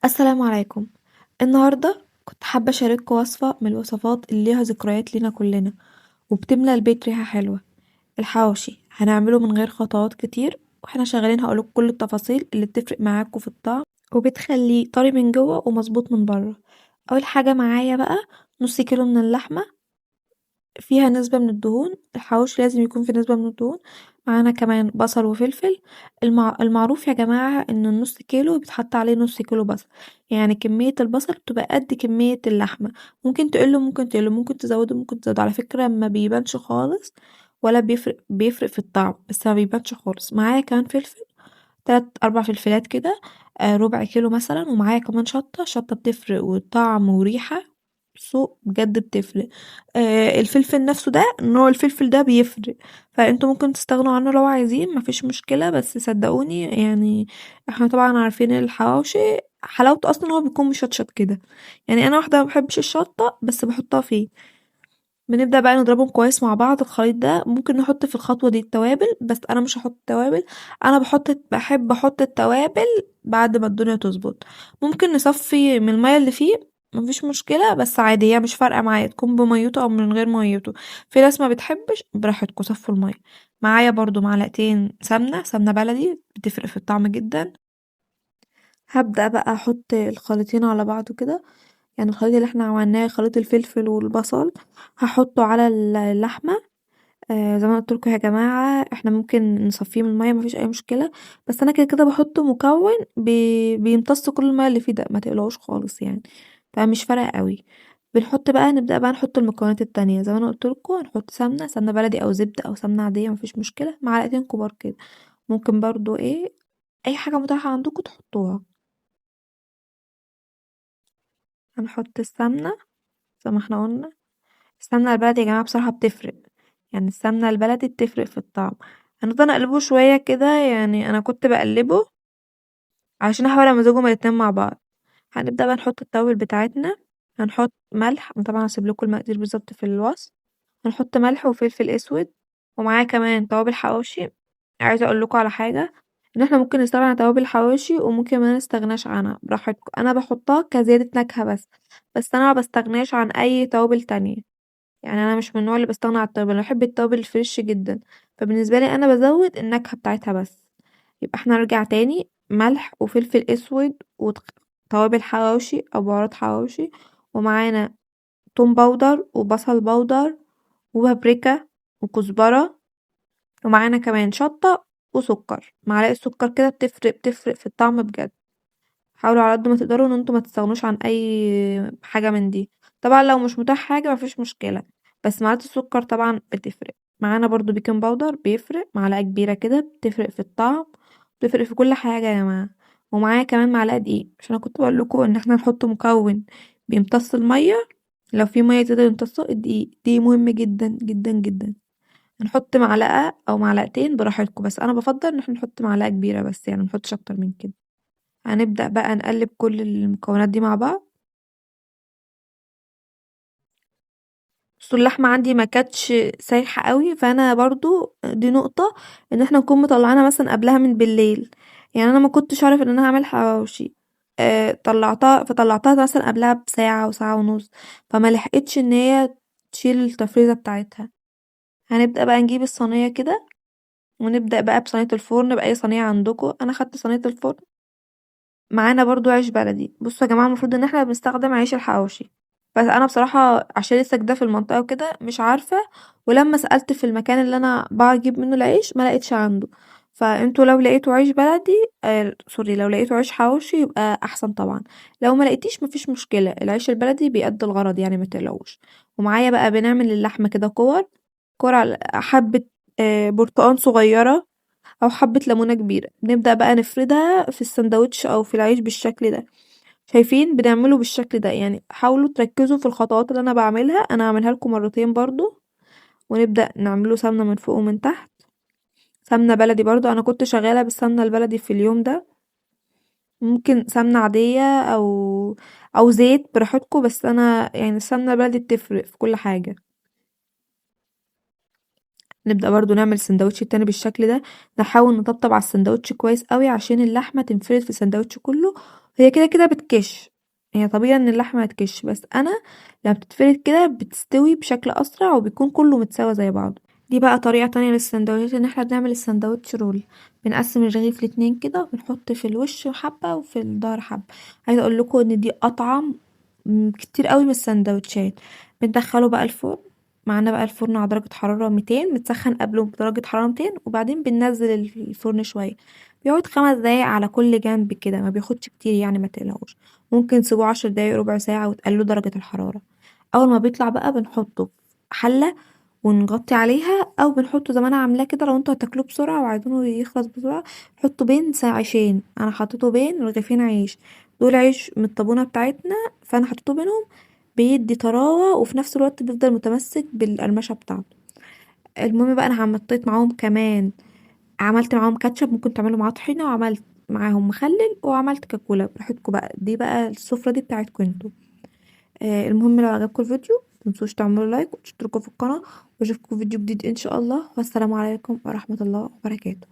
السلام عليكم. النهاردة كنت حابة أشارككم وصفة من الوصفات اللي ليها ذكريات لينا كلنا وبتملى البيت ريحة حلوة. الحواوشي هنعمله من غير خطوات كتير، واحنا شغالين هقولك كل التفاصيل اللي بتفرق معاكوا في الطعم وبتخليه طري من جوه ومظبوط من بره. أول حاجة معايا بقى نص كيلو من اللحمة، فيها نسبة من الدهون. الحواوشي لازم يكون في نسبة من الدهون. معانا كمان بصل وفلفل. المعروف يا جماعة ان النص كيلو بيتحط عليه نص كيلو بصل، يعني كمية البصل بتبقى قد كمية اللحمة. ممكن تقله ممكن تقله ممكن تزوده ممكن تزوده، على فكرة ما بيبانش خالص ولا بيفرق في الطعم، بس ما بيبانش خالص. معايا كمان فلفل، 3 4 فلفلات كده، ربع كيلو مثلا. ومعايا كمان شطة بتفرق وطعم وريحة، سوق بجد بتفرق. الفلفل نفسه ده نوع الفلفل ده بيفرق، فانتوا ممكن تستغنوا عنه لو عايزين، مفيش مشكلة، بس صدقوني يعني احنا طبعا عارفين الحواوشي حلاوته اصلا هو بيكون مشطشط كده. يعني انا واحدة ما بحبش الشطة بس بحطها فيه. بنبدأ بقى نضربهم كويس مع بعض. الخليط ده ممكن نحط في الخطوة دي التوابل، بس انا مش هحط توابل. انا بحب احط التوابل بعد ما الدنيا تظبط. ممكن نصفي من المية اللي فيه، مفيش مشكلة، بس عادي هي مش فارقة معايا تكون بميته او من غير ميته. في ناس ما بتحبش، براحتكم صفوا المية. معايا برضو معلقتين سمنة بلدي، بتفرق في الطعم جدا. هبدأ بقى احط الخليطين على بعض كده، يعني الخليط اللي احنا عملناه خليط الفلفل والبصل هحطه على اللحمة. زي ما قلت لكم يا جماعة احنا ممكن نصفيه من المية، مفيش اي مشكلة، بس انا كده كده بحط مكون بيمتص كل المية اللي فيه ده، ما تقلقوش خالص يعني، فمش فارقة قوي. نبدأ بقى نحط المكونات التانية. زي ما انا قلت لكم هنحط سمنة بلدي او زبدة او سمنة عادية، مفيش مشكلة، معلقتين كبار كده. ممكن برضو اي حاجة متاحة عندكم تحطوها. هنحط السمنة زي ما احنا قلنا. السمنة البلدي يا جماعة بصراحة بتفرق، يعني السمنة البلدي بتفرق في الطعم. هنفضل نقلبه شوية كده، يعني أنا كنت بقلبه عشان أحاول أمزجهم الاتنين مع بعض. هنبدأ بقى نحط التوابل بتاعتنا. هنحط ملح، أنا طبعا هسيب لكم المقادير بالظبط في الوصف. هنحط ملح وفلفل أسود، ومعايا كمان توابل حواوشي. عايزة أقول لكم على حاجة، إن احنا ممكن نستغنى عن توابل حواوشي وممكن ما نستغناش عنها، براحتكم. أنا بحطها كزيادة نكهة بس أنا ما بستغناش عن أي توابل تانية. يعني انا مش من النوع اللي بستغنى عن التوابل، انا بحب التوابل الفريش جدا، فبالنسبه لي انا بزود النكهه بتاعتها بس. يبقى احنا نرجع تاني: ملح وفلفل اسود وتوابل حواوشي او بهارات حواوشي، ومعانا توم باودر وبصل باودر وبابريكا وكزبره، ومعانا كمان شطه وسكر. معلقه سكر كده بتفرق في الطعم بجد. حاولوا على قد ما تقدروا ان انتوا ما تستغنوش عن اي حاجه من دي. طبعا لو مش متاح حاجه مفيش مشكله، بس معلقه السكر طبعا بتفرق. معانا برضو بيكنج باودر بيفرق، معلقه كبيره كده بتفرق في الطعم، بتفرق في كل حاجه يا جماعه. ومعايا كمان معلقه دقيق، عشان انا كنت بقول لكم ان احنا نحط مكون بيمتص الميه. لو في ميه زياده يمتصه الدقيق، دي مهم جدا جدا جدا. هنحط معلقه او معلقتين براحتكم، بس انا بفضل ان احنا نحط معلقه كبيره بس، يعني منحطش اكتر من كده. هنبدأ بقى نقلب كل المكونات دي مع بعض. بصوا اللحمة عندي ما كانتش سايحة قوي، فانا برضو دي نقطة ان احنا نكون مطلعانا مثلا قبلها من بالليل. يعني انا ما كنتش عارف ان انا هعمل حواوشي، فطلعتها مثلا قبلها بساعة وساعة ونص، فما لحقتش ان هي تشيل التفريزة بتاعتها. هنبدأ بقى نجيب الصينية كده، ونبدأ بقى بصينية الفرن بأي صينية عندكم. انا خدت صينية الفرن. معانا برضو عيش بلدي. بصوا يا جماعة المفروض ان احنا بنستخدم عيش الحواوشي، بس انا بصراحة عشان لسه جديدة في المنطقة وكده مش عارفة، ولما سألت في المكان اللي انا بجيب منه العيش ما لقيتش عنده. فانتوا لو لقيتوا عيش بلدي، سوري، لو لقيتوا عيش حواوشي يبقى احسن طبعا. لو ما لقيتيش مفيش مشكلة، العيش البلدي بيأدي الغرض يعني ما تقلقوش. ومعايا بقى بنعمل اللحمة كده كور على حبة برتقان صغيرة او حبة ليمونة كبيرة. نبدأ بقى نفردها في السندوتش او في العيش بالشكل ده. شايفين بنعمله بالشكل ده؟ يعني حاولوا تركزوا في الخطوات اللي انا بعملها، انا هعملها لكم مرتين برضو. ونبدأ نعمله سمنة من فوق ومن تحت. سمنة بلدي برضو، انا كنت شغالة بالسمنة البلدي في اليوم ده. ممكن سمنة عادية او زيت براحتكم، بس انا يعني السمنة البلدي بتفرق في كل حاجة. نبدأ برضو نعمل السندوتش التاني بالشكل ده. نحاول نطبطب على السندوتش كويس قوي عشان اللحمة تنفرد في السندوتش كله، هي كده كده بتكش، هي طبيعي ان اللحمة هتكش، بس انا لما بتتفرد كده بتستوي بشكل اسرع وبيكون كله متساوي زي بعض. دي بقى طريقة تانية للسندوتشات، ان احنا بنعمل السندوتش رول. بنقسم الرغيف لاتنين كده، وبنحط في الوش حبة وفي الظهر حبة. عايزة اقول لكم ان دي اطعم كتير قوي من السندوتشات. بندخله بقى الفرن. معانا بقى الفرن على درجة حرارة 200، متسخن قبله بدرجة حرارة 200، وبعدين بننزل الفرن شوية. بيقعد 5 دقايق على كل جنب كده، ما بياخدش كتير يعني، ما تقلقوش. ممكن تسيبوه 10 دقايق، ربع ساعة، وتقللوا درجة الحرارة. اول ما بيطلع بقى بنحطه في حلة ونغطي عليها، او بنحطه زي ما انا عاملاه كده. لو انتوا هتاكلوه بسرعة وعايزينه يخلص بسرعة، حطه بين عيشين. انا حطيته بين رغيفين عيش، دول عيش من الطابونة بتاعتنا، فانا حطيته بينهم. بيدي طراوة وفي نفس الوقت بيفضل متمسك بالقرمشة بتاعته. المهم بقى، انا عملت معاهم كمان، عملت معاهم كاتشب، ممكن تعملوا معاه طحينة، وعملت معاهم مخلل، وعملت كاكولا براحتكم بقى. دي بقى السفرة دي بتاعتكم انتوا. المهم لو عجبكم الفيديو متنسوش تعملوا لايك وتشتركوا في القناة، واشوفكم في فيديو جديد ان شاء الله. والسلام عليكم ورحمة الله وبركاته.